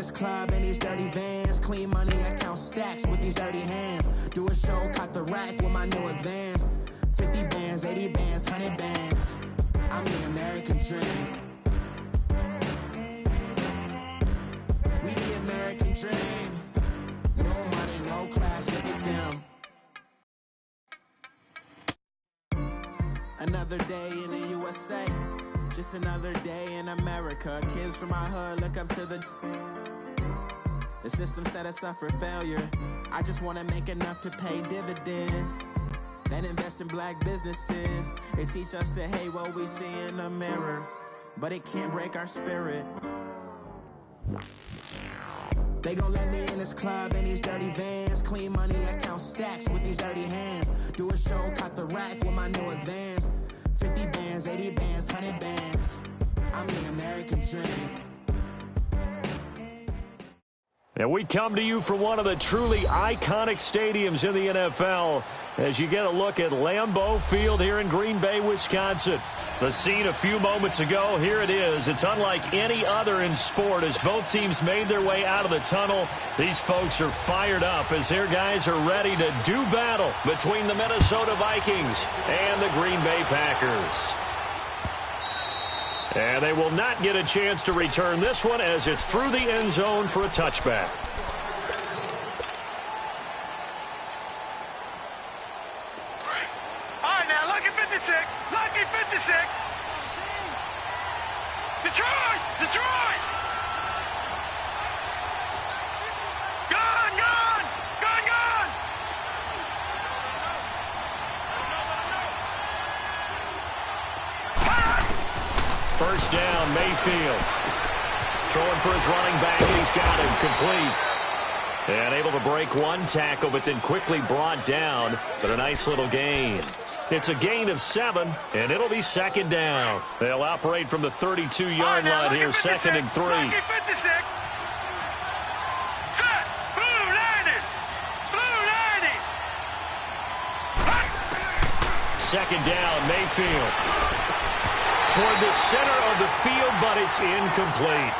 this club in these dirty vans. Clean money, I count stacks with these dirty hands. Do a show, cop the rack with my new advance. 50 bands, 80 bands, 100 bands. I'm the American dream. We the American dream. No money, no class, look at them. Another day in the USA. Just another day in America. Kids from my hood look up to the system set us up for failure. I just want to make enough to pay dividends. Then invest in black businesses. They teach us to hate what we see in the mirror, but it can't break our spirit. They gon' let me in this club in these dirty vans. Clean money, I count stacks with these dirty hands. Do a show, cop the rack with my new advance. 50 bands, 80 bands, 100 bands. I'm the American dream. And we come to you from one of the truly iconic stadiums in the NFL as you get a look at Lambeau Field here in Green Bay, Wisconsin. The scene a few moments ago, here it is. It's unlike any other in sport as both teams made their way out of the tunnel. These folks are fired up as their guys are ready to do battle between the Minnesota Vikings and the Green Bay Packers. And they will not get a chance to return this one as it's through the end zone for a touchback. All right, now, lucky 56. Lucky 56. Detroit! Detroit! Gone! Gone! Gone! Gone! First down, Mayfield. Throwing for his running back, and he's got him complete. And able to break one tackle, but then quickly brought down. But a nice little gain. It's a gain of 7, and it'll be second down. They'll operate from the 32-yard line here, 2nd and 3. Lucky 56. Set. Blue 90. Blue 90. Second down, Mayfield. Toward the center of the field, but it's incomplete.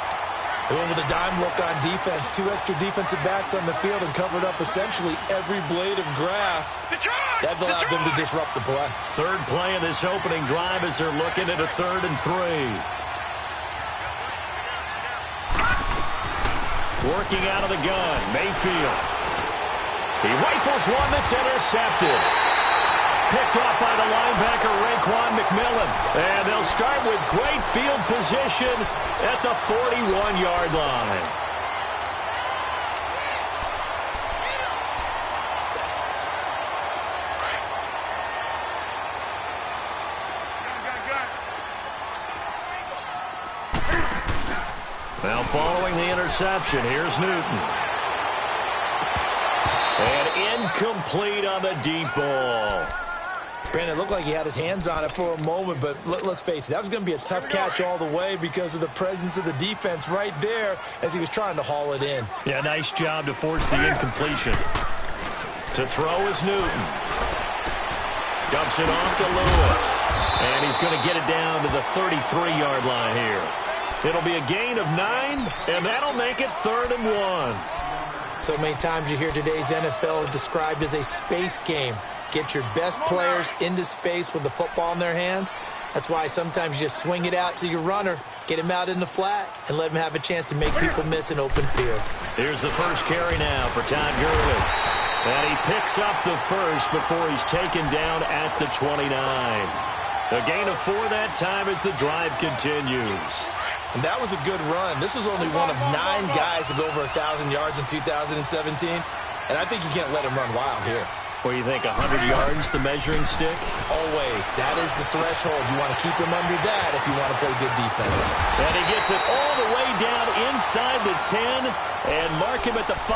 They went with a dime look on defense. 2 extra defensive backs on the field and covered up essentially every blade of grass. That allowed them to disrupt the play. Third play of this opening drive as they're looking at a 3rd and 3. Working out of the gun, Mayfield. He rifles one that's intercepted. Picked off by the linebacker, Raekwon McMillan. And they'll start with great field position at the 41-yard line. Now following the interception, here's Newton. And incomplete on the deep ball. Brandon, it looked like he had his hands on it for a moment, but let's face it, that was going to be a tough catch all the way because of the presence of the defense right there as he was trying to haul it in. Yeah, nice job to force the incompletion. To throw is Newton. Dumps it off to Lewis. And he's going to get it down to the 33-yard line here. It'll be a gain of 9, and that'll make it 3rd and 1. So many times you hear today's NFL described as a space game. Get your best players into space with the football in their hands. That's why sometimes you just swing it out to your runner, get him out in the flat, and let him have a chance to make people miss an open field. Here's the first carry now for Todd Gurley. And he picks up the first before he's taken down at the 29. A gain of 4 that time as the drive continues. And that was a good run. This was only one of 9 guys to go over 1,000 yards in 2017. And I think you can't let him run wild here. What do you think, 100 yards, the measuring stick? Always. That is the threshold. You want to keep him under that if you want to play good defense. And he gets it all the way down inside the 10 and mark him at the 5.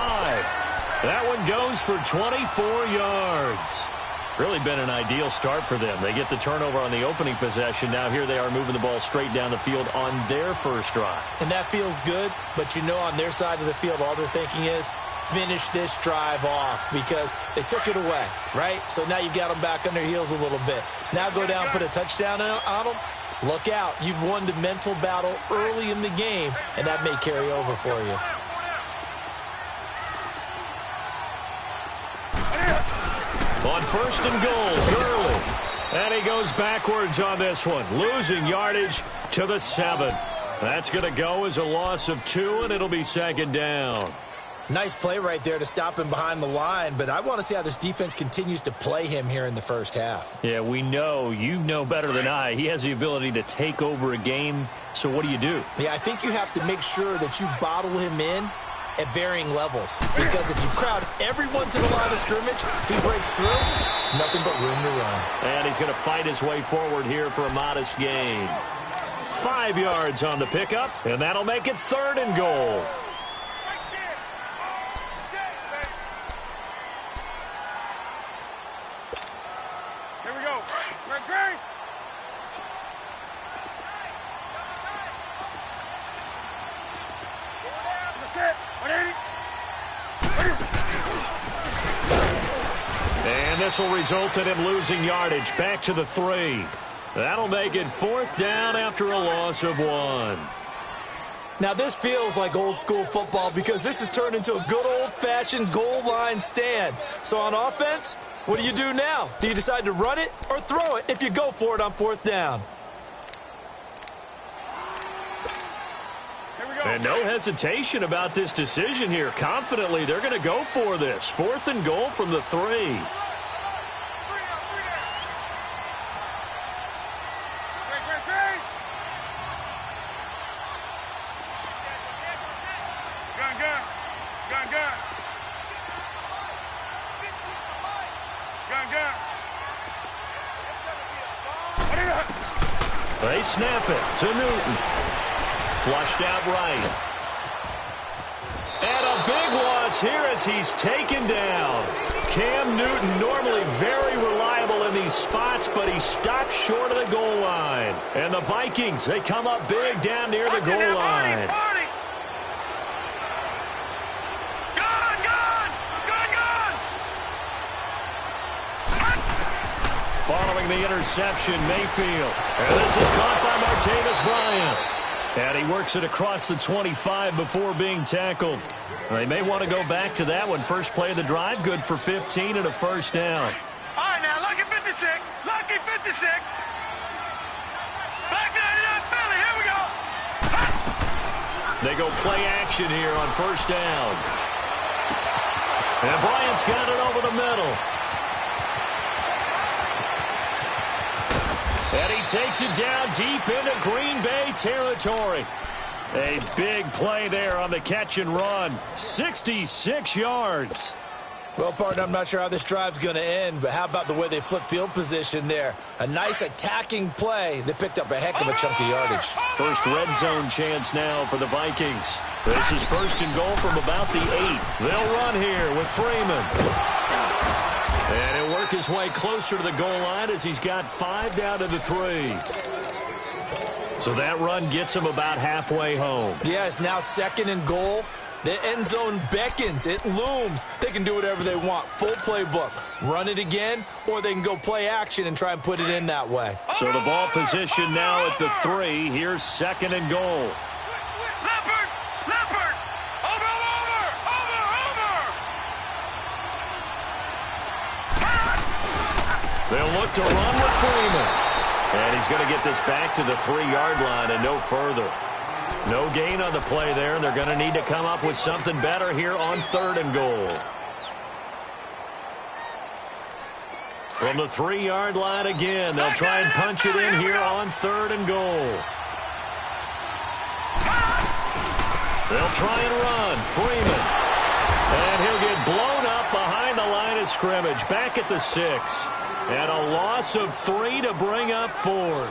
That one goes for 24 yards. Really been an ideal start for them. They get the turnover on the opening possession. Now here they are moving the ball straight down the field on their first drive. And that feels good, but you know on their side of the field all they're thinking is, finish this drive off because they took it away, right? So now you got them back on their heels a little bit. Now go down, put a touchdown on them. Look out. You've won the mental battle early in the game, and that may carry over for you. On first and goal, Gurley. And he goes backwards on this one, losing yardage to the 7. That's going to go as a loss of 2, and it'll be second down. Nice play right there to stop him behind the line, but I want to see how this defense continues to play him here in the first half. Yeah, we know. You know better than I. He has the ability to take over a game, so what do you do? Yeah, I think you have to make sure that you bottle him in at varying levels, because if you crowd everyone to the line of scrimmage, if he breaks through, there's nothing but room to run. And he's going to fight his way forward here for a modest gain. 5 yards on the pickup, and that'll make it third and goal. Here we go. Great. That's it. 180. And this will result in him losing yardage back to the 3. That'll make it fourth down after a loss of 1. Now, this feels like old-school football because this has turned into a good old-fashioned goal line stand. So on offense, what do you do now? Do you decide to run it or throw it if you go for it on fourth down? Here we go. And no hesitation about this decision here. Confidently, they're going to go for this. Fourth and goal from the 3. They snap it to Newton. Flushed out right. And a big loss here as he's taken down. Cam Newton, normally very reliable in these spots, but he stopped short of the goal line. And the Vikings, they come up big down near the goal line. Following the interception, Mayfield. And this is caught by Martavis Bryant. And he works it across the 25 before being tackled. They may want to go back to that one. First play of the drive, good for 15 and a first down. All right, now, lucky 56. Lucky 56. Back 99 Philly. Here we go. They go play action here on first down. And Bryant's got it over the middle. And he takes it down deep into Green Bay territory. A big play there on the catch and run. 66 yards. Well, partner, I'm not sure how this drive's going to end, but how about the way they flip field position there? A nice attacking play that picked up a heck of a chunk of yardage. First red zone chance now for the Vikings. This is first and goal from about the 8. They'll run here with Freeman. And he'll work his way closer to the goal line as he's got 5 down to the 3. So that run gets him about halfway home. Yeah, it's now second and goal. The end zone beckons. It looms. They can do whatever they want. Full playbook. Run it again, or they can go play action and try and put it in that way. So the ball position now at the 3. Here's second and goal. Leopard. Over. They'll look to run with Freeman. And he's going to get this back to the 3-yard line and no further. No gain on the play there, and they're going to need to come up with something better here on third and goal. From the 3-yard line again, they'll try and punch it in here on third and goal. They'll try and run. Freeman. And he'll get blown up behind the line of scrimmage. Back at the 6. And a loss of 3 to bring up 4.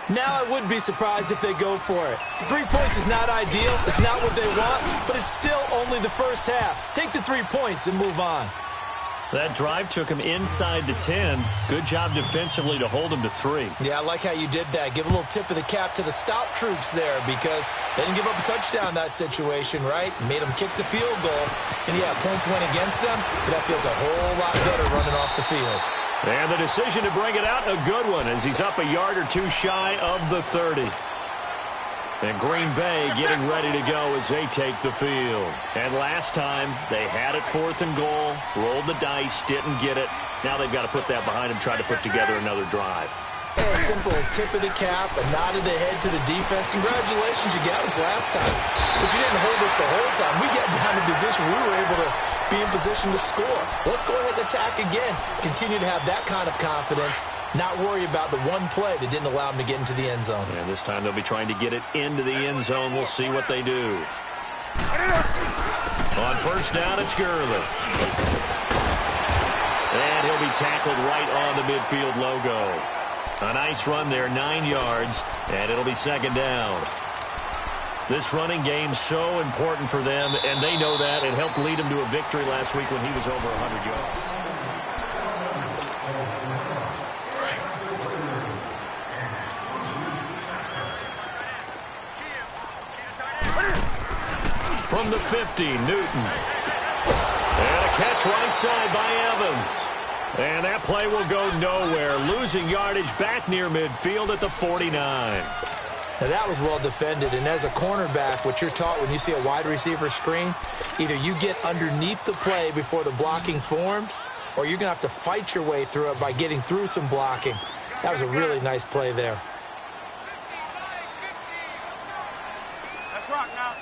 Now I would be surprised if they go for it. 3 points is not ideal. It's not what they want, but it's still only the first half. Take the 3 points and move on. That drive took him inside the 10. Good job defensively to hold him to 3. Yeah, I like how you did that. Give a little tip of the cap to the stop troops there because they didn't give up a touchdown in that situation, right? Made them kick the field goal. And, yeah, points went against them, but that feels a whole lot better running off the field. And the decision to bring it out, a good one, as he's up a yard or 2 shy of the 30. And Green Bay getting ready to go as they take the field. And last time, they had it 4th and goal, rolled the dice, didn't get it. Now they've got to put that behind them, try to put together another drive. A simple tip of the cap, a nod of the head to the defense. Congratulations, you got us last time. But you didn't hold us the whole time. We got down to position. We were able to be in position to score. Let's go ahead and attack again. Continue to have that kind of confidence. Not worry about the one play that didn't allow them to get into the end zone. And this time they'll be trying to get it into the end zone. We'll see what they do. On first down, it's Gurley. And he'll be tackled right on the midfield logo. A nice run there, 9 yards, and it'll be 2nd down. This running game's so important for them, and they know that. It helped lead him to a victory last week when he was over 100 yards. From the 50, Newton. And a catch right side by Evans. And that play will go nowhere. Losing yardage back near midfield at the 49. Now that was well defended, and as a cornerback, what you're taught when you see a wide receiver screen, either you get underneath the play before the blocking forms, or you're going to have to fight your way through it by getting through some blocking. That was a really nice play there. Let's rock now.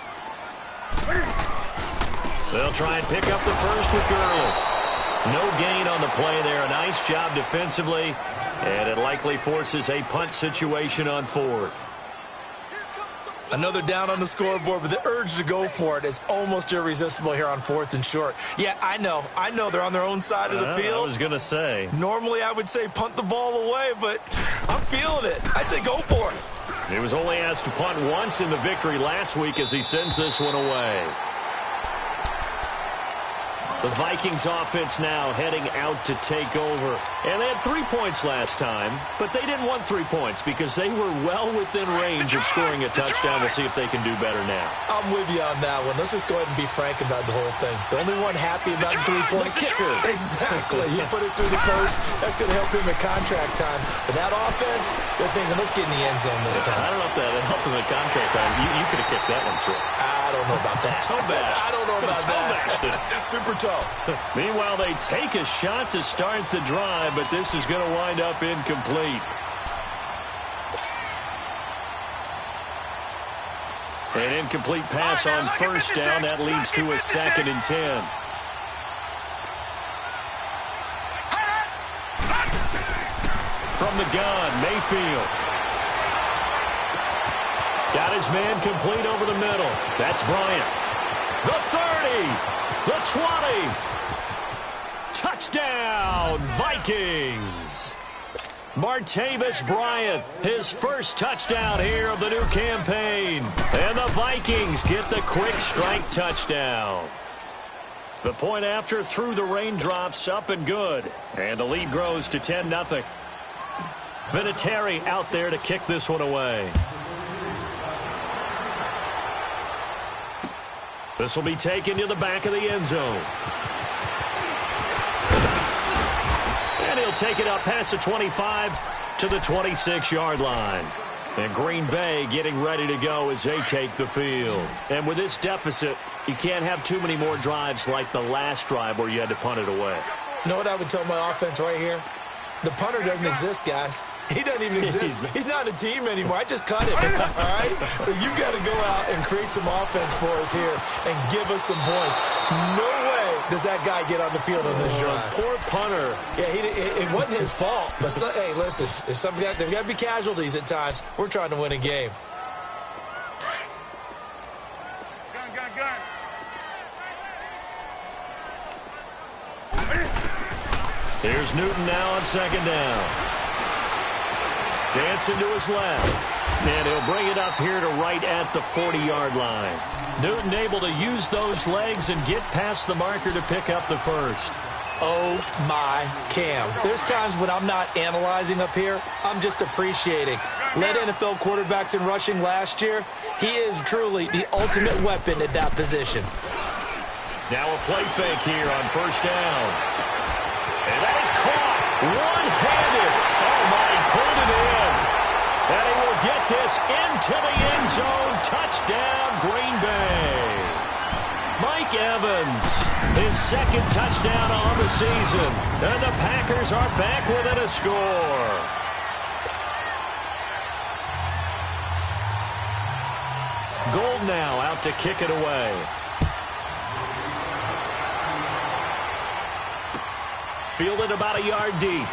They'll try and pick up the first with Gurley. No gain on the play there. A nice job defensively, and it likely forces a punt situation on 4th. Another down on the scoreboard, but the urge to go for it is almost irresistible here on 4th and short. Yeah, I know they're on their own side of the field. I was going to say. Normally I would say punt the ball away, but I'm feeling it. I say go for it. He was only asked to punt once in the victory last week as he sends this one away. The Vikings offense now heading out to take over. And they had 3 points last time, but they didn't want 3 points because they were well within range of scoring a touchdown. We'll see if they can do better now. I'm with you on that one. Let's just go ahead and be frank about the whole thing. The only one happy about the 3-point kicker. Exactly. You put it through the post. That's going to help him at contract time. But that offense, they're thinking, let's get in the end zone this time. I don't know if that helped him at contract time. You could have kicked that one through. I don't know about that. Toe bash. I don't know about that. Super toe. Meanwhile, they take a shot to start the drive, but this is going to wind up incomplete. An incomplete pass on first down. That leads to a 2nd and 10. From the gun, Mayfield. Got his man complete over the middle. That's Bryant. The 30. The 20. Touchdown, Vikings. Martavis Bryant, his first touchdown here of the new campaign. And the Vikings get the quick strike touchdown. The point after through the raindrops, up and good. And the lead grows to 10-0. Vinatieri out there to kick this one away. This will be taken to the back of the end zone. And he'll take it up past the 25 to the 26-yard line. And Green Bay getting ready to go as they take the field. And with this deficit, you can't have too many more drives like the last drive where you had to punt it away. You know what I would tell my offense right here? The punter doesn't exist, guys. He doesn't even exist. He's not a team anymore. I just cut it, all right? So you got to go out and create some offense for us here and give us some points. No way does that guy get on the field on this drive. Poor punter. Yeah, it wasn't his fault. But, hey, listen, there's got to be casualties at times. We're trying to win a game. Gun. Here's Newton now on 2nd down. Dancing to his left. And he'll bring it up here to right at the 40-yard line. Newton able to use those legs and get past the marker to pick up the first. Oh, my Cam. There's times when I'm not analyzing up here. I'm just appreciating. Led NFL quarterbacks in rushing last year. He is truly the ultimate weapon at that position. Now a play fake here on first down. And that is caught one-handed. Oh, my, pulled it in. And he will get this into the end zone. Touchdown, Green Bay. Mike Evans, his second touchdown on the season. And the Packers are back within a score. Gold now out to kick it away. Fielded about a yard deep.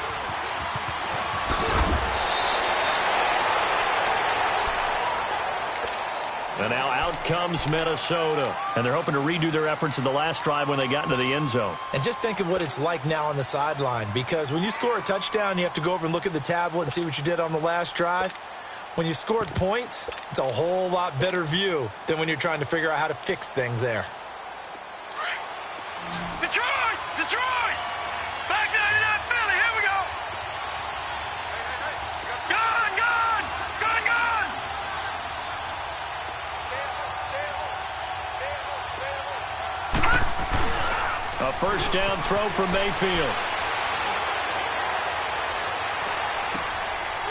And now out comes Minnesota. And they're hoping to redo their efforts in the last drive when they got into the end zone. And just think of what it's like now on the sideline. Because when you score a touchdown, you have to go over and look at the tablet and see what you did on the last drive. When you scored points, it's a whole lot better view than when you're trying to figure out how to fix things there. Detroit! Detroit! Back 99 Philly, here we go! Gun! Gun! Gun! Gun! A first down throw from Mayfield.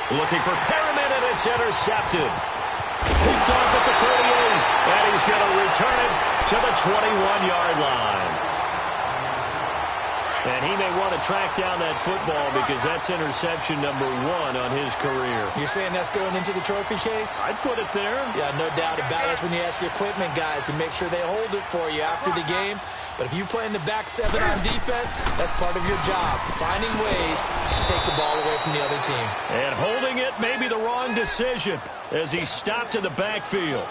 Looking for Perriman, and it's intercepted. Picked off at the 38, and he's going to return it to the 21-yard line. And he may want to track down that football because that's interception number 1 on his career. You're saying that's going into the trophy case? I'd put it there. Yeah, no doubt about it. That's when you ask the equipment guys to make sure they hold it for you after the game. But if you play in the back 7 on defense, that's part of your job, finding ways to take the ball away from the other team. And holding it may be the wrong decision as he stopped in the backfield.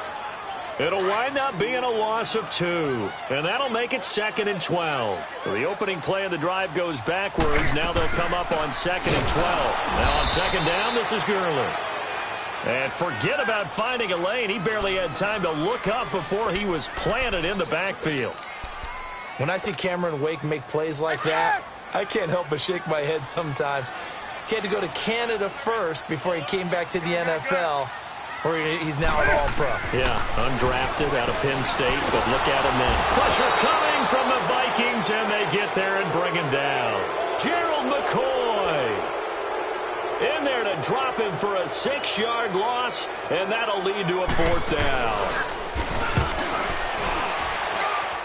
It'll wind up being a loss of 2, and that'll make it 2nd and 12. So the opening play of the drive goes backwards. Now they'll come up on 2nd and 12. Now on 2nd down, this is Gurley. And forget about finding a lane. He barely had time to look up before he was planted in the backfield. When I see Cameron Wake make plays like that, I can't help but shake my head sometimes. He had to go to Canada first before he came back to the NFL. Or he's now an all-pro. Yeah, undrafted out of Penn State, but look at him then. Pressure coming from the Vikings, and they get there and bring him down. Gerald McCoy in there to drop him for a 6-yard loss, and that'll lead to a 4th down.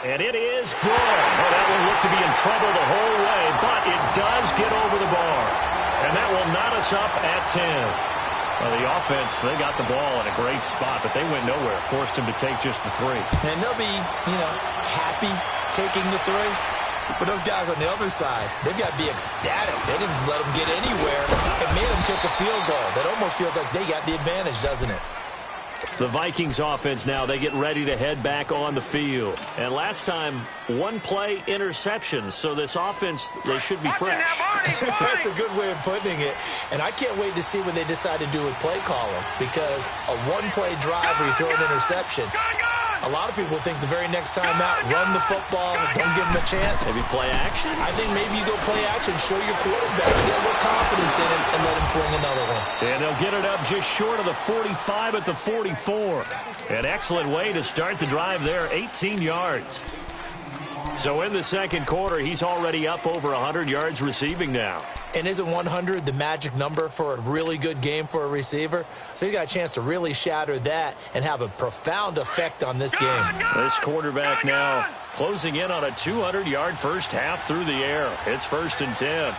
And it is good. Oh, that one looked to be in trouble the whole way, but it does get over the bar. And that will knot us up at 10. Well, the offense, they got the ball in a great spot, but they went nowhere. Forced him to take just the 3. And they'll be, happy taking the 3. But those guys on the other side, they've got to be ecstatic. They didn't let them get anywhere. It made them kick a field goal. That almost feels like they got the advantage, doesn't it? The Vikings offense now, they get ready to head back on the field. And last time, 1-play interception. So this offense, they should be fresh. That's a good way of putting it. And I can't wait to see what they decide to do with play calling. Because a 1-play drive where you throw an interception, a lot of people think the very next time out, run the football, don't give them a chance. Maybe play action? I think maybe you go play action, show your quarterback, get a little confidence in him, and let him fling another one. And they'll get it up just short of the 45 at the 44. An excellent way to start the drive there, 18 yards. So in the second quarter, he's already up over 100 yards receiving now. And isn't 100 the magic number for a really good game for a receiver? So he got a chance to really shatter that and have a profound effect on this game. This quarterback now closing in on a 200-yard first half through the air. It's 1st and 10.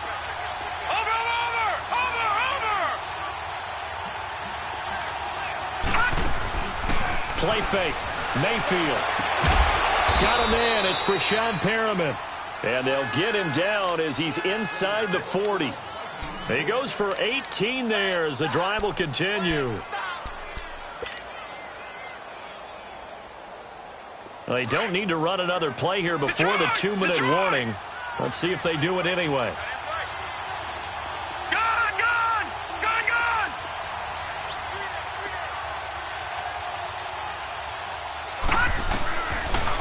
Play fake. Mayfield. Got him in. It's Brashad Perriman. And they'll get him down as he's inside the 40. He goes for 18 there as the drive will continue. Well, they don't need to run another play here before the 2-minute warning. Let's see if they do it anyway.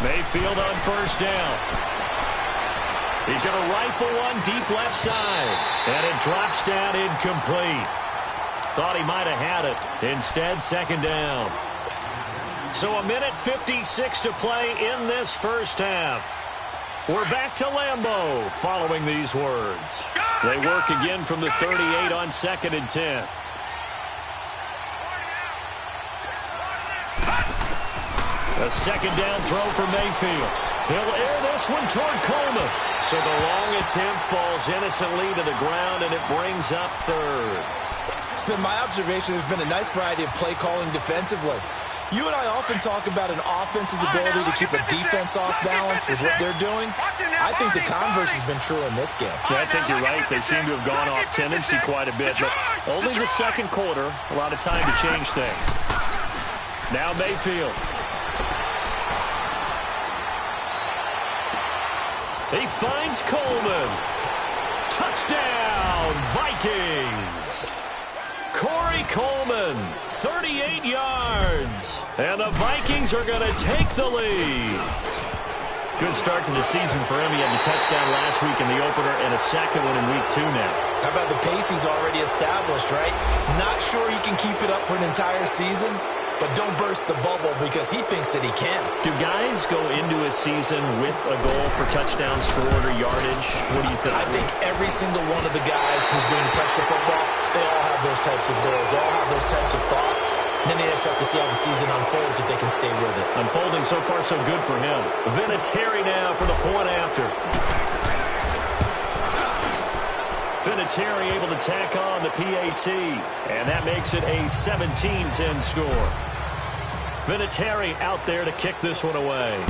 Mayfield on first down. He's going to rifle one deep left side. And it drops down incomplete. Thought he might have had it. Instead, 2nd down. So 1:56 to play in this first half. We're back to Lambeau following these words. They work again from the 38 on 2nd and 10. A second down throw for Mayfield. He'll air this one toward Coleman. So the long attempt falls innocently to the ground, and it brings up third. It's been my observation there's been a nice variety of play calling defensively. You and I often talk about an offense's ability to keep a defense off balance with what they're doing. I think the converse has been true in this game. Yeah, I think you're right. They seem to have gone off tendency quite a bit, but only the second quarter, a lot of time to change things. Now Mayfield. He finds Coleman. Touchdown, Vikings. Corey Coleman, 38 yards. And the Vikings are going to take the lead. Good start to the season for him. He had the touchdown last week in the opener and a second one in week 2 now. How about the pace he's already established, right? Not sure he can keep it up for an entire season, but don't burst the bubble because he thinks that he can. Do guys go into a season with a goal for touchdown scored or yardage? What do you think? I think every single one of the guys who's going to touch the football, they all have those types of goals. They all have those types of thoughts. And then they just have to see how the season unfolds if they can stay with it. Unfolding so far so good for him. Vinatieri now for the point after. Vinatieri able to tack on the PAT. And that makes it a 17-10 score. Vinatieri out there to kick this one away.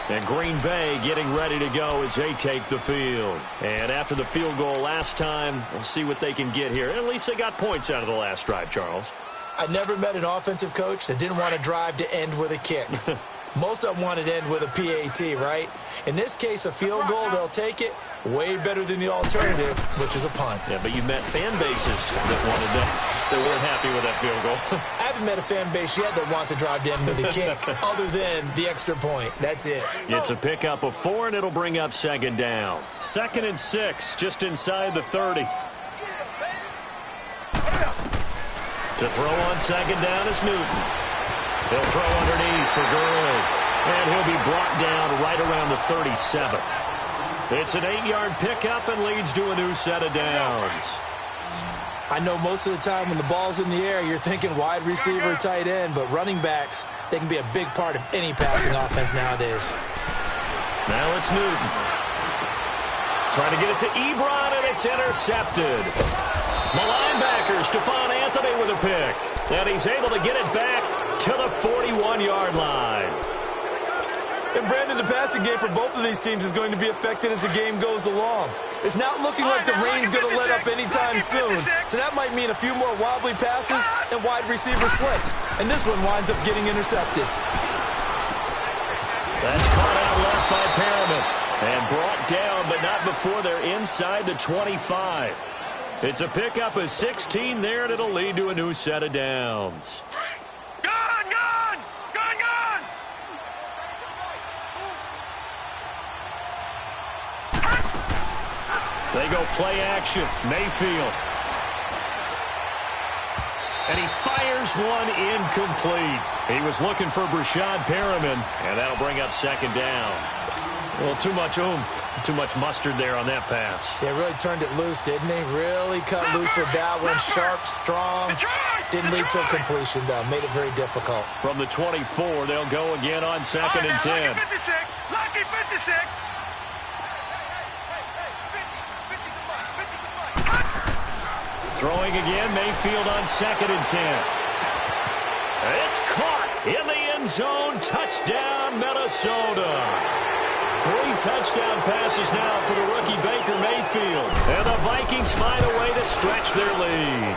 And Green Bay getting ready to go as they take the field. And after the field goal last time, we'll see what they can get here. At least they got points out of the last drive, Charles. I never met an offensive coach that didn't want to drive to end with a kick. Most of them wanted to end with a PAT, right? In this case, a field goal, they'll take it. Way better than the alternative, which is a punt. Yeah, but you met fan bases that wanted that, that weren't happy with that field goal. I haven't met a fan base yet that wants to drive to end with a kick, other than the extra point. That's it. It's a pickup of 4, and it'll bring up second down. 2nd and 6, just inside the 30. To throw on second down is Newton. He'll throw underneath for Gurley. And he'll be brought down right around the 37. It's an 8-yard pickup and leads to a new set of downs. I know most of the time when the ball's in the air, you're thinking wide receiver, tight end, but running backs, they can be a big part of any passing offense nowadays. Now it's Newton. Trying to get it to Ebron, and it's intercepted. The linebacker, Stephon Anthony with a pick. And he's able to get it back to the 41-yard line. And Brandon, the passing game for both of these teams is going to be affected as the game goes along. It's not looking like the rain's going to let up anytime soon. So that might mean a few more wobbly passes and wide receiver slicks. And this one winds up getting intercepted. That's caught out left by Perriman. And brought down, but not before they're inside the 25. It's a pickup of 16 there, and it'll lead to a new set of downs. They go play action. Mayfield. And he fires one incomplete. He was looking for Brashad Perriman, and that'll bring up second down. Well, too much oomph, too much mustard there on that pass. Yeah, really turned it loose, didn't he? Really cut loose with that one. Sharp, strong. Didn't lead to a completion, though. Made it very difficult. From the 24, they'll go again on 2nd and 10. Lucky 56. Throwing again, Mayfield on 2nd and 10. It's caught in the end zone. Touchdown, Minnesota. 3 touchdown passes now for the rookie Baker Mayfield. And the Vikings find a way to stretch their lead.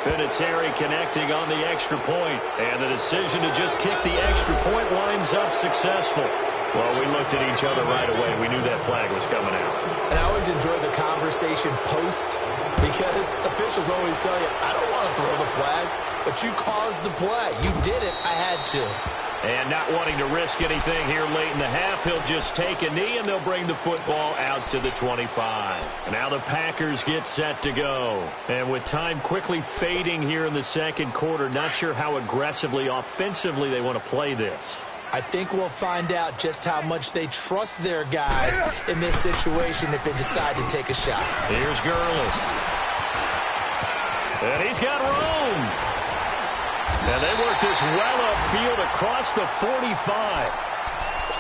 Vinatieri connecting on the extra point. And the decision to just kick the extra point winds up successful. Well, we looked at each other right away. We knew that flag was coming out. And I always enjoy the conversation post because officials always tell you, I don't want to throw the flag, but you caused the play. You did it. I had to. And not wanting to risk anything here late in the half, he'll just take a knee, and they'll bring the football out to the 25. And now the Packers get set to go. And with time quickly fading here in the second quarter, not sure how aggressively, offensively they want to play this. I think we'll find out just how much they trust their guys in this situation if they decide to take a shot. Here's Gurley. And he's got room. And they work this well upfield across the 45.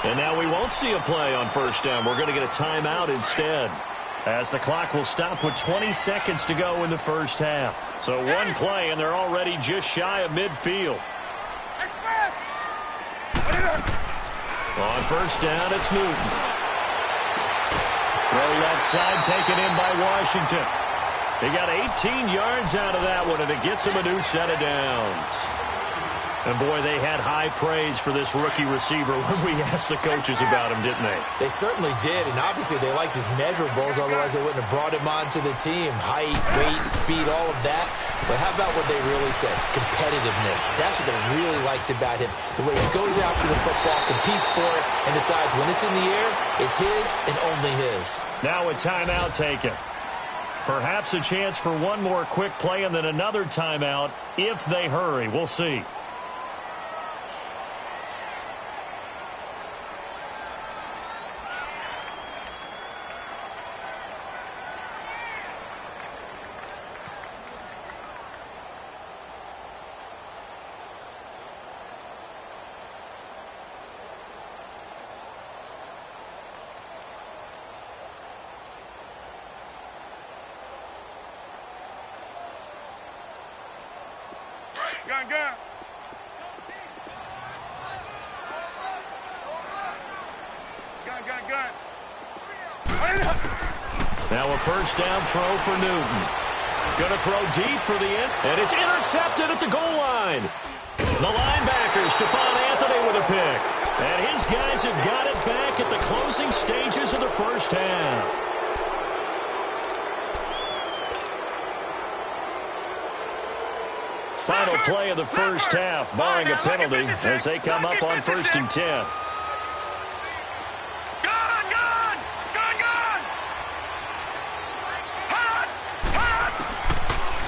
And now we won't see a play on first down. We're going to get a timeout instead, as the clock will stop with 20 seconds to go in the first half. So one play, and they're already just shy of midfield. On first down, it's Newton. Throw left side, taken in by Washington. He got 18 yards out of that one, and it gets him a new set of downs. And, boy, they had high praise for this rookie receiver when we asked the coaches about him, didn't they? They certainly did, and obviously they liked his measurables, otherwise they wouldn't have brought him onto the team. Height, weight, speed, all of that. But how about what they really said? Competitiveness. That's what they really liked about him. The way he goes after the football, competes for it, and decides when it's in the air, it's his and only his. Now a timeout taken. Perhaps a chance for one more quick play and then another timeout if they hurry. We'll see. Gun. Gun. Now a first down throw for Newton. Going to throw deep for the end, and it's intercepted at the goal line. The linebacker, Stephon Anthony, with a pick. And his guys have got it back at the closing stages of the first half. Final play of the first half, barring a penalty, as they come up on 1st and 10.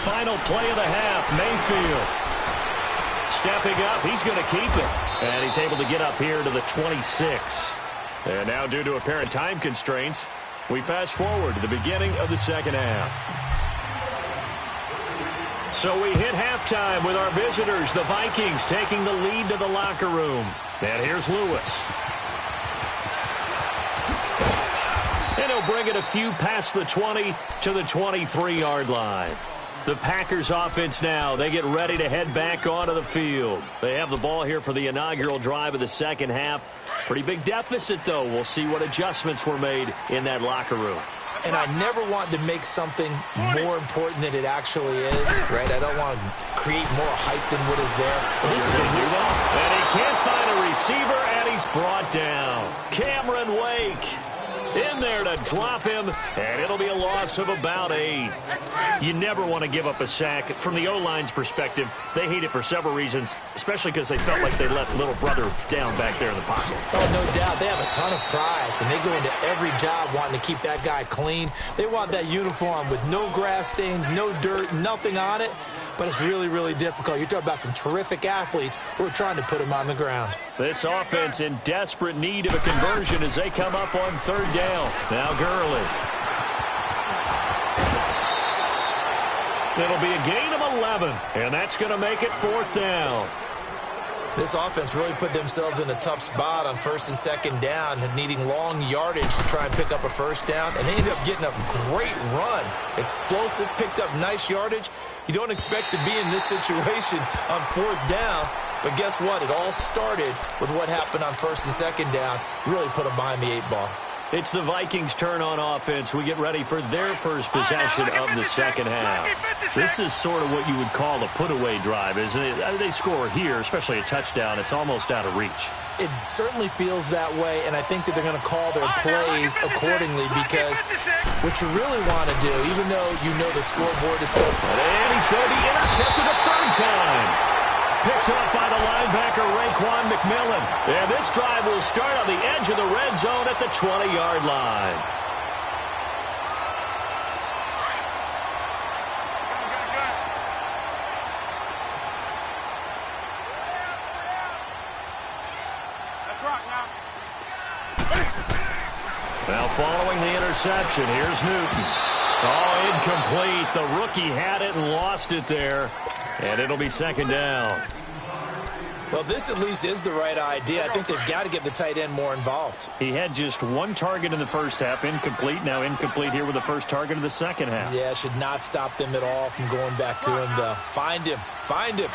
Final play of the half, Mayfield. Stepping up, he's going to keep it. And he's able to get up here to the 26. And now, due to apparent time constraints, we fast forward to the beginning of the second half. So we hit halftime with our visitors, the Vikings, taking the lead to the locker room. And here's Lewis. And he'll bring it a few past the 20 to the 23-yard line. The Packers offense now, they get ready to head back onto the field. They have the ball here for the inaugural drive of the second half. Pretty big deficit, though. We'll see what adjustments were made in that locker room. And I never want to make something more important than it actually is, right? I don't want to create more hype than what is there. But this is a new one. And he can't find a receiver, and he's brought down. Cameron Wake in there to drop him, and it'll be a loss of about 8. You never want to give up a sack. From the O-line's perspective, they hate it for several reasons, especially because they felt like they let little brother down back there in the pocket. Oh, no doubt. They have a ton of pride, and they go into every job wanting to keep that guy clean. They want that uniform with no grass stains, no dirt, nothing on it, but it's really, really difficult. You're talking about some terrific athletes who are trying to put him on the ground. This offense in desperate need of a conversion as they come up on 3rd down. Now Gurley. It'll be a gain of 11, and that's going to make it 4th down. This offense really put themselves in a tough spot on 1st and 2nd down, needing long yardage to try and pick up a first down, and they ended up getting a great run. Explosive, picked up nice yardage. You don't expect to be in this situation on 4th down, but guess what? It all started with what happened on 1st and 2nd down. Really put them behind the 8 ball. It's the Vikings' turn on offense. We get ready for their first possession of the second half. This is sort of what you would call a put-away drive, isn't it? They score here, especially a touchdown. It's almost out of reach. It certainly feels that way, and I think that they're going to call their plays accordingly because what you really want to do, even though you know the scoreboard is still... And he's going to be intercepted a 3rd time. Picked up by the linebacker, Raekwon McMillan. And this drive will start on the edge of the red zone at the 20-yard line. following the interception, here's Newton. Oh, incomplete. The rookie had it and lost it there. And it'll be second down. Well, this at least is the right idea. I think they've got to get the tight end more involved. He had just one target in the first half, incomplete. Now incomplete here with the first target of the second half. Yeah, should not stop them at all from going back to him, though. Find him. Find him.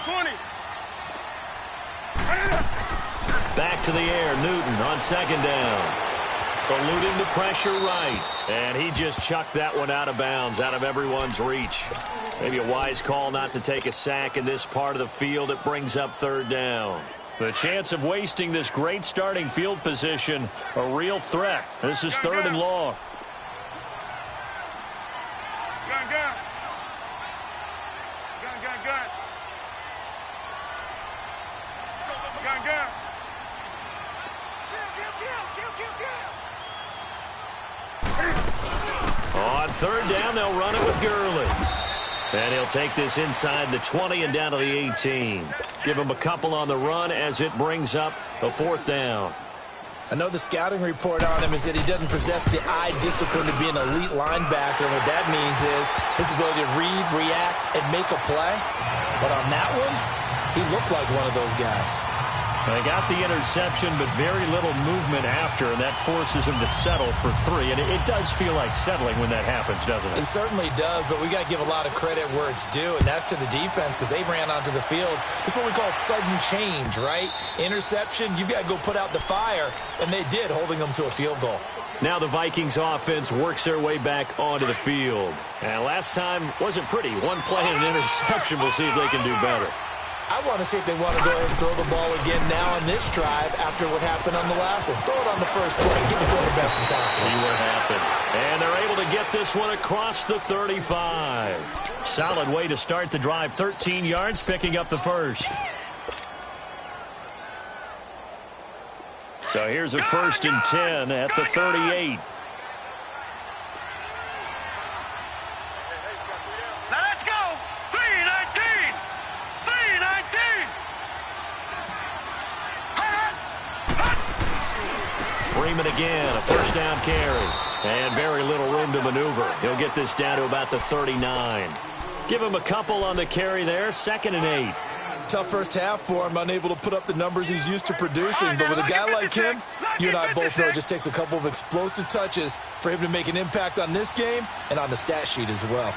20. Back to the air, Newton on second down. Eluding the pressure right. And he just chucked that one out of bounds, out of everyone's reach. Maybe a wise call not to take a sack in this part of the field. It brings up third down. The chance of wasting this great starting field position, a real threat. This is third and long. Gun, gun. Gun, gun, gun. Gun, gun. On third down, they'll run it with Gurley. And he'll take this inside the 20 and down to the 18. Give him a couple on the run as it brings up a fourth down. I know the scouting report on him is that he doesn't possess the eye discipline to be an elite linebacker. And what that means is his ability to read, react, and make a play. But on that one, he looked like one of those guys. They got the interception, but very little movement after, and that forces him to settle for 3. And it does feel like settling when that happens, doesn't it? It certainly does, but we got to give a lot of credit where it's due, and that's to the defense because they ran onto the field. It's what we call sudden change, right? Interception, you've got to go put out the fire, and they did, holding them to a field goal. Now the Vikings offense works their way back onto the field. And last time wasn't pretty. One play and an interception. We'll see if they can do better. I want to see if they want to go ahead and throw the ball again now on this drive after what happened on the last one. Throw it on the first play. Give the quarterback some confidence. See what happens. And they're able to get this one across the 35. Solid way to start the drive. 13 yards, picking up the first. So here's a 1st and 10 at the 38. Let's go. 319. 319. Freeman again, a first down carry. And very little room to maneuver. He'll get this down to about the 39. Give him a couple on the carry there. 2nd and 8. Tough first half for him, unable to put up the numbers he's used to producing. But with a guy like him, you and I both know it just takes a couple of explosive touches for him to make an impact on this game and on the stat sheet as well.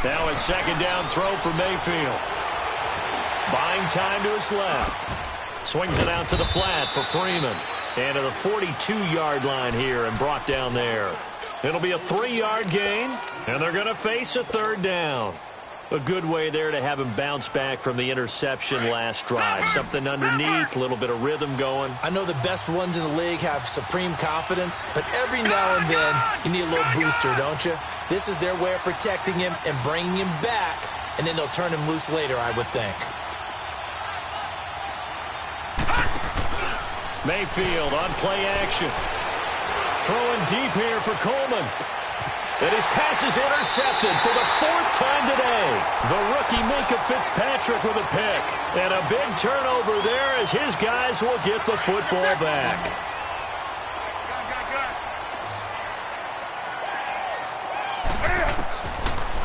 Now a second down throw for Mayfield. Buying time to his left. Swings it out to the flat for Freeman. And to the 42-yard line here and brought down there. It'll be a 3-yard gain, and they're going to face a third down. A good way there to have him bounce back from the interception last drive. Something underneath, a little bit of rhythm going. I know the best ones in the league have supreme confidence, but every now and then you need a little booster, don't you? This is their way of protecting him and bringing him back, and then they'll turn him loose later, I would think. Mayfield on play action. Throwing deep here for Coleman. And his pass is intercepted for the 4th time today. The rookie Minka Fitzpatrick with a pick. And a big turnover there as his guys will get the football back.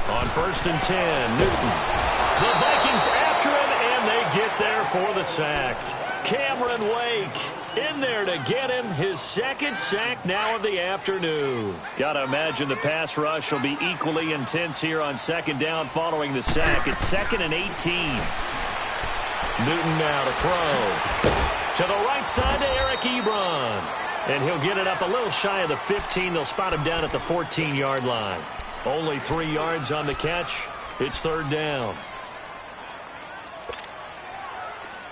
On 1st and 10, Newton. The Vikings after him, and they get there for the sack. Cameron Wake in there to get him his 2nd sack now of the afternoon. Got to imagine the pass rush will be equally intense here on 2nd down following the sack. It's 2nd and 18. Newton now to throw. To the right side to Eric Ebron. And he'll get it up a little shy of the 15. They'll spot him down at the 14-yard line. Only 3 yards on the catch. It's 3rd down.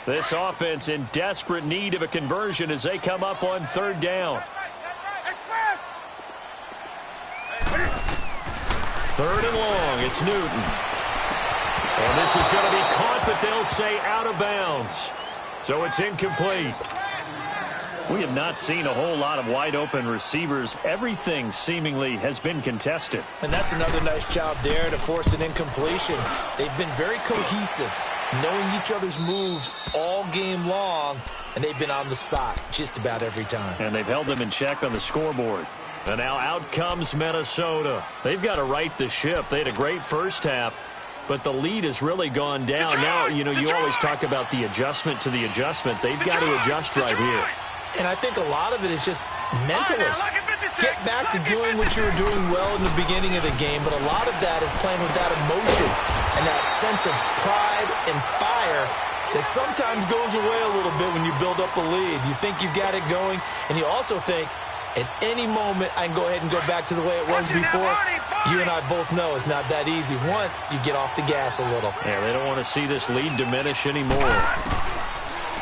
This offense in desperate need of a conversion as they come up on 3rd down. 3rd and long, it's Newton. And this is going to be caught, but they'll say out of bounds. So it's incomplete. We have not seen a whole lot of wide-open receivers. Everything seemingly has been contested. And that's another nice job there to force an incompletion. They've been very cohesive, knowing each other's moves all game long, and they've been on the spot just about every time. And they've held them in check on the scoreboard. And now out comes Minnesota. They've got to right the ship. They had a great first half, but the lead has really gone down. Now, you always talk about the adjustment to the adjustment. They've got to adjust right here. And I think a lot of it is just mentally. Get back to doing what you were doing well in the beginning of the game, but a lot of that is playing with that emotion and that sense of pride and fire that sometimes goes away a little bit when you build up the lead. You think you've got it going, and you also think at any moment I can go ahead and go back to the way it was before. You and I both know it's not that easy once you get off the gas a little. Yeah, they don't want to see this lead diminish anymore.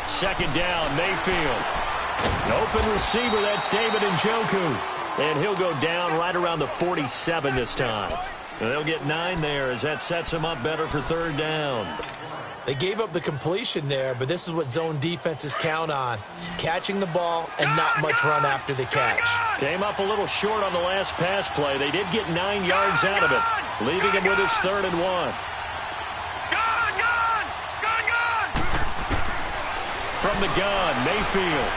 Second down, Mayfield. An open receiver, that's David Njoku. And he'll go down right around the 47 this time. And they'll get 9 there as that sets him up better for third down. They gave up the completion there, but this is what zone defenses count on. Catching the ball and not much run after the catch. Came up a little short on the last pass play. They did get 9 yards out of it, leaving him with his 3rd and 1. From the gun, Mayfield.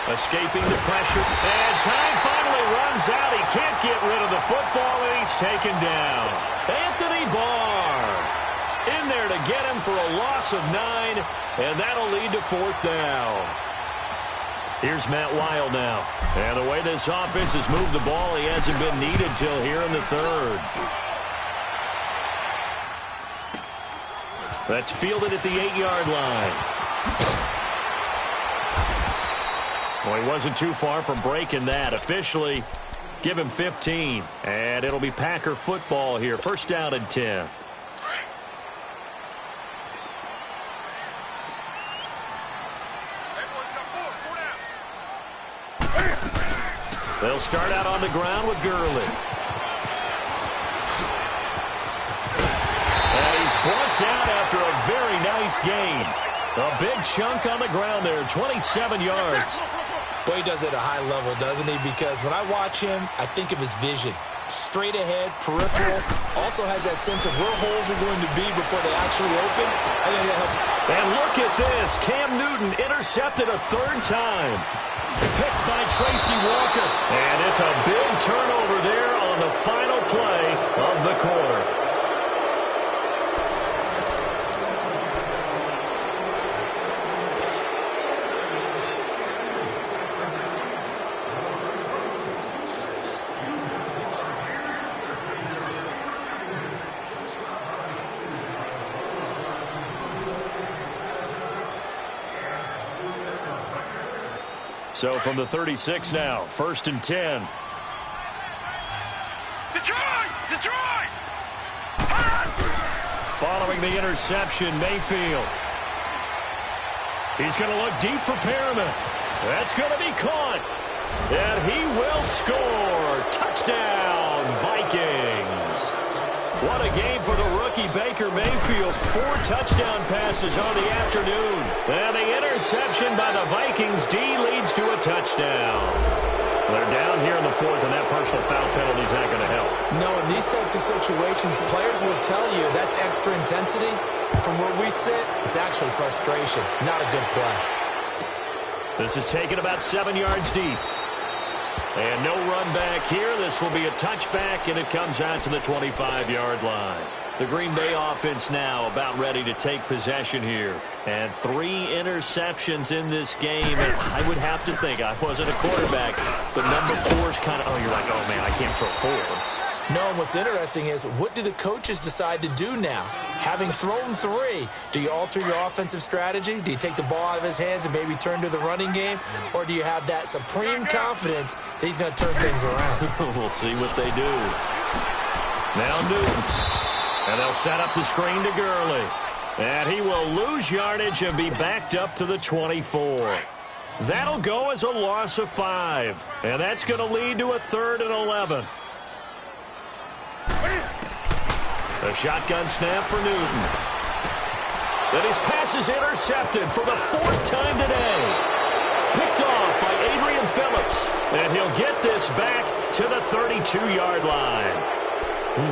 Escaping the pressure, and time finally runs out. He can't get rid of the football, and he's taken down. Anthony Barr in there to get him for a loss of 9, and that'll lead to 4th down. Here's Matt Weil now. And the way this offense has moved the ball, he hasn't been needed till here in the 3rd. That's fielded at the 8-yard line. Well, he wasn't too far from breaking that. Officially, give him 15. And it'll be Packer football here. First down and 10. They'll start out on the ground with Gurley. And he's brought down after a very nice gain. A big chunk on the ground there, 27 yards. Boy, he does it at a high level, doesn't he? Because when I watch him, I think of his vision. Straight ahead, peripheral. Also has that sense of where holes are going to be before they actually open. I think that helps. And look at this. Cam Newton intercepted a 3rd time. Picked by Tracy Walker. And it's a big turnover there on the final play of the quarter. So from the 36 now, 1st and 10. Detroit! Following the interception, Mayfield. He's going to look deep for Perriman. That's going to be caught. And he will score. Touchdown, Vikings. What a game for the rookie Baker Mayfield. 4 touchdown passes on the afternoon. And the interception by the Vikings D leads to a touchdown. They're down here in the 4th, and that personal foul penalty is not going to help. No, in these types of situations, players will tell you that's extra intensity. From where we sit, it's actually frustration. Not a good play. This is taken about 7 yards deep. And no run back here. This will be a touchback, and it comes out to the 25-yard line. The Green Bay offense now about ready to take possession here. And 3 interceptions in this game. And I would have to think, I wasn't a quarterback, but number 4 is kind of, you're like, oh, man, I can't throw 4. No, and what's interesting is, what do the coaches decide to do now? Having thrown 3, do you alter your offensive strategy? Do you take the ball out of his hands and maybe turn to the running game? Or do you have that supreme confidence that he's going to turn things around? We'll see what they do. Now Newton. And they'll set up the screen to Gurley. And he will lose yardage and be backed up to the 24. That'll go as a loss of 5. And that's going to lead to a 3rd and 11. A shotgun snap for Newton. Then his pass is intercepted for the 4th time today. Picked off by Adrian Phillips. And he'll get this back to the 32-yard line.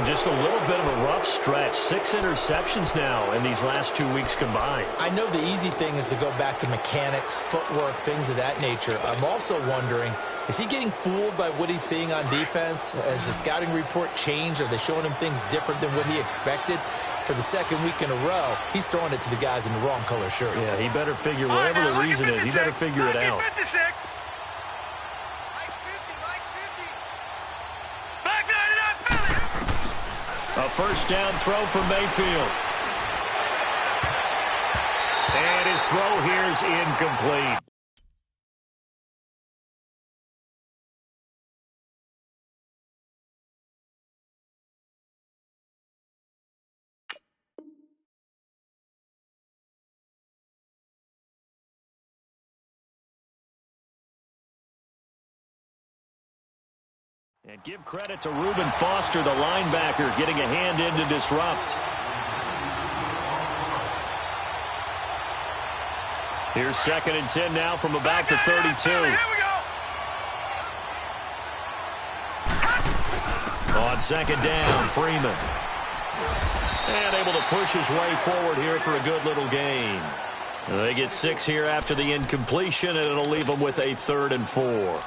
Just a little bit of a rough stretch. 6 interceptions now in these last 2 weeks combined. I know the easy thing is to go back to mechanics, footwork, things of that nature. I'm also wondering, is he getting fooled by what he's seeing on defense? Has the scouting report changed? Are they showing him things different than what he expected? For the second week in a row, he's throwing it to the guys in the wrong color shirts. Yeah, he better figure, whatever the reason is, he better figure it out. A first down throw for Mayfield. And his throw here is incomplete. And give credit to Reuben Foster, the linebacker, getting a hand in to disrupt. Here's 2nd and 10 now from about the 32. On 2nd down, Freeman. And able to push his way forward here for a good little gain. And they get 6 here after the incompletion, and it'll leave them with a 3rd and 4.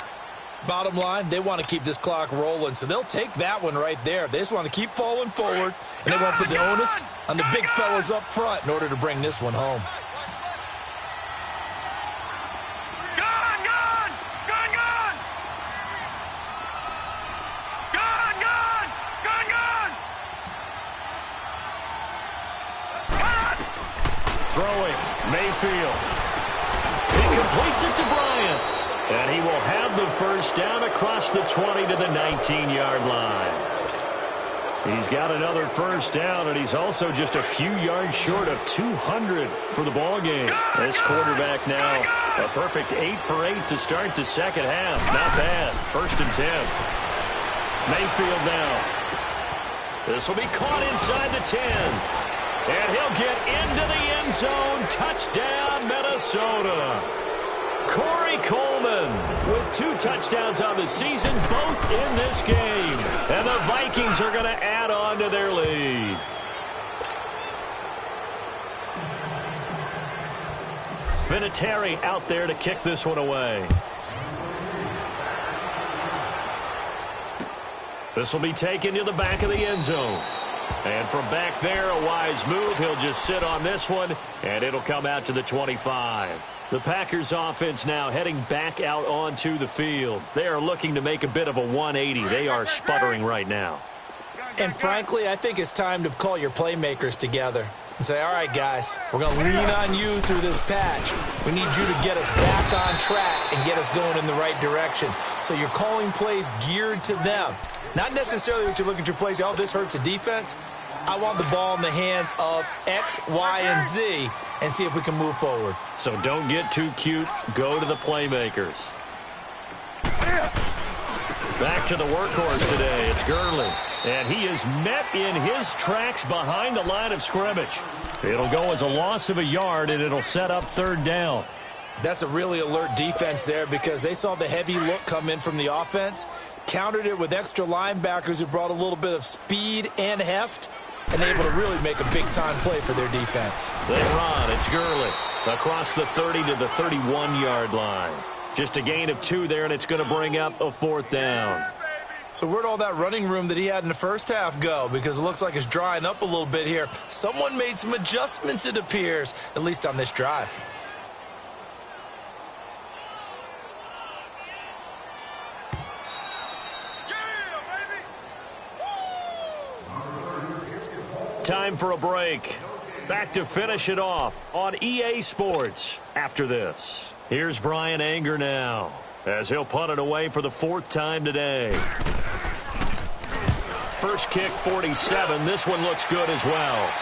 Bottom line, they want to keep this clock rolling, so they'll take that one right there. They just want to keep falling forward, and they won't put the onus on the big fellas up front in order to bring this one home. Throwing, Mayfield. He completes it to Bryant. And he will have the first down across the 20 to the 19-yard line. He's got another first down, and he's also just a few yards short of 200 for the ballgame. This quarterback now, a perfect 8 for 8 to start the second half. Not bad. 1st and 10. Mayfield now. This will be caught inside the 10. And he'll get into the end zone. Touchdown, Minnesota. Corey Coleman with 2 touchdowns on the season, both in this game. And the Vikings are going to add on to their lead. Vinatieri out there to kick this one away. This will be taken to the back of the end zone. And from back there, a wise move. He'll just sit on this one, and it'll come out to the 25. The Packers offense now heading back out onto the field. They are looking to make a bit of a 180. They are sputtering right now. And frankly, I think it's time to call your playmakers together and say, all right, guys, we're going to lean on you through this patch. We need you to get us back on track and get us going in the right direction. So you're calling plays geared to them. Not necessarily what you look at your plays, oh, this hurts the defense. I want the ball in the hands of X, Y, and Z and see if we can move forward. So don't get too cute. Go to the playmakers. Back to the workhorse today. It's Gurley. And he is met in his tracks behind the line of scrimmage. It'll go as a loss of a yard, and it'll set up 3rd down. That's a really alert defense there because they saw the heavy look come in from the offense, countered it with extra linebackers who brought a little bit of speed and heft, and able to really make a big-time play for their defense. They run. It's Gurley across the 30 to the 31-yard line. Just a gain of 2 there, and it's going to bring up a 4th down. So where'd all that running room that he had in the first half go? Because it looks like it's drying up a little bit here. Someone made some adjustments, it appears, at least on this drive. Time for a break. Back to finish it off on EA Sports after this. Here's Brian Anger now as he'll punt it away for the 4th time today. First kick, 47. This one looks good as well.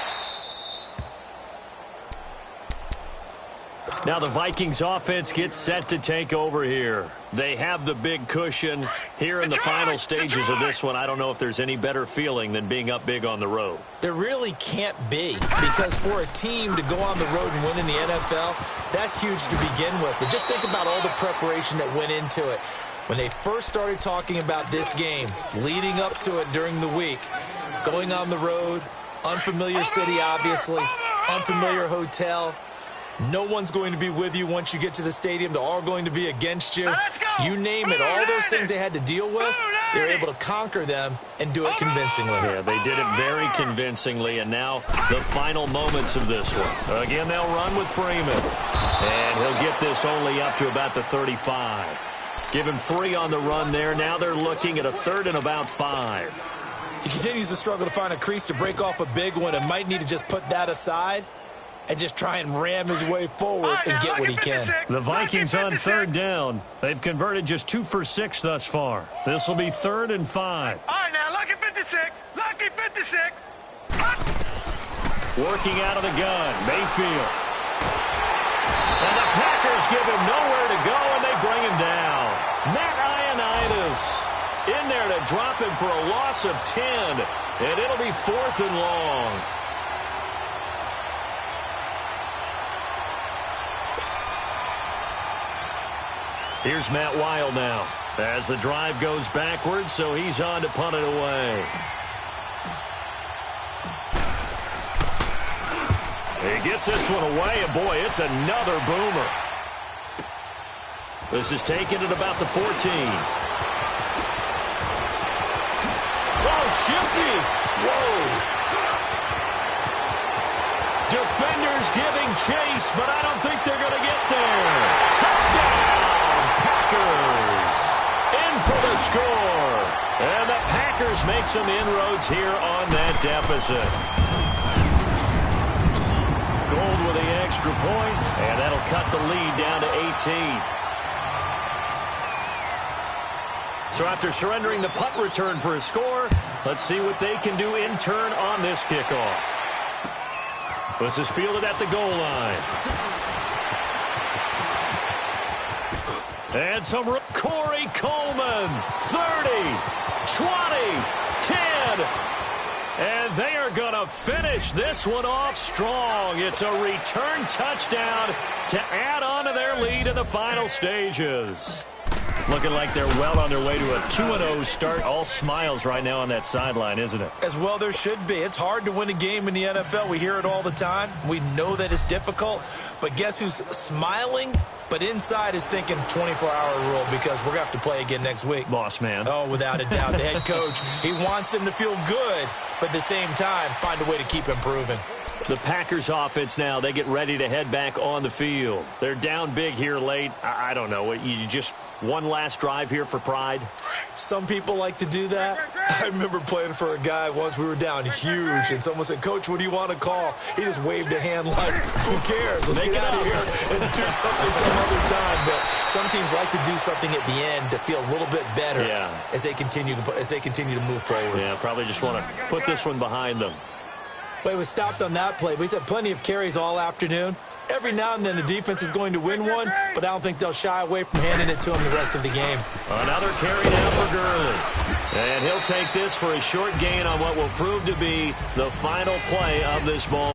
Now the Vikings offense gets set to take over here. They have the big cushion here in the final stages of this one. I don't know if there's any better feeling than being up big on the road. There really can't be, because for a team to go on the road and win in the NFL, that's huge to begin with. But just think about all the preparation that went into it. When they first started talking about this game, leading up to it during the week, Going on the road, unfamiliar city, obviously, unfamiliar hotel. No one's going to be with you once you get to the stadium. They're all going to be against you. You name it, all those things they had to deal with, they were able to conquer them and do it convincingly. Yeah, they did it very convincingly, and now the final moments of this one. Again, they'll run with Freeman, and he'll get this only up to about the 35. Give him 3 on the run there. Now they're looking at a 3rd and about 5. He continues to struggle to find a crease to break off a big one and might need to just put that aside and just try and ram his way forward and get what he can. The Vikings on 3rd down. They've converted just 2 for 6 thus far. This will be 3rd and 5. All right, now, lucky 56. Lucky 56. Working out of the gun, Mayfield. And the Packers give him nowhere to go, and they bring him down. Matt Ioannidis in there to drop him for a loss of 10, and it'll be 4th and long. Here's Matt Wild now as the drive goes backwards, so he's on to punt it away. He gets this one away, and boy, it's another boomer. This is taken at about the 14. Oh, shifty. Whoa. Defenders giving chase, but I don't think they're going to get there. Touchdown, Packers. In for the score. And the Packers make some inroads here on that deficit. Gold with the extra point, and that'll cut the lead down to 18. So after surrendering the punt return for a score, let's see what they can do in turn on this kickoff. This is fielded at the goal line. And some Corey Coleman, 30, 20, 10. And they are going to finish this one off strong. It's a return touchdown to add on to their lead in the final stages. Looking like they're well on their way to a 2-0 start. All smiles right now on that sideline, isn't it? As well there should be. It's hard to win a game in the NFL. We hear it all the time. We know that it's difficult. But guess who's smiling? But inside is thinking 24-hour rule because we're going to have to play again next week. Boss man. Oh, without a doubt. The head coach, he wants them to feel good, but at the same time, find a way to keep improving. The Packers offense now, they get ready to head back on the field. They're down big here late. I don't know. You just one last drive here for pride? Some people like to do that. I remember playing for a guy once. We were down huge, and someone said, "Coach, what do you want to call?" He just waved a hand like, who cares? Let's get out of here and do something some other time. But some teams like to do something at the end to feel a little bit better as they continue to move forward. Yeah, probably just want to put this one behind them. But it was stopped on that play. But he's had plenty of carries all afternoon. Every now and then the defense is going to win one, but I don't think they'll shy away from handing it to him the rest of the game. Another carry now for Gurley. And he'll take this for a short gain on what will prove to be the final play of this ball.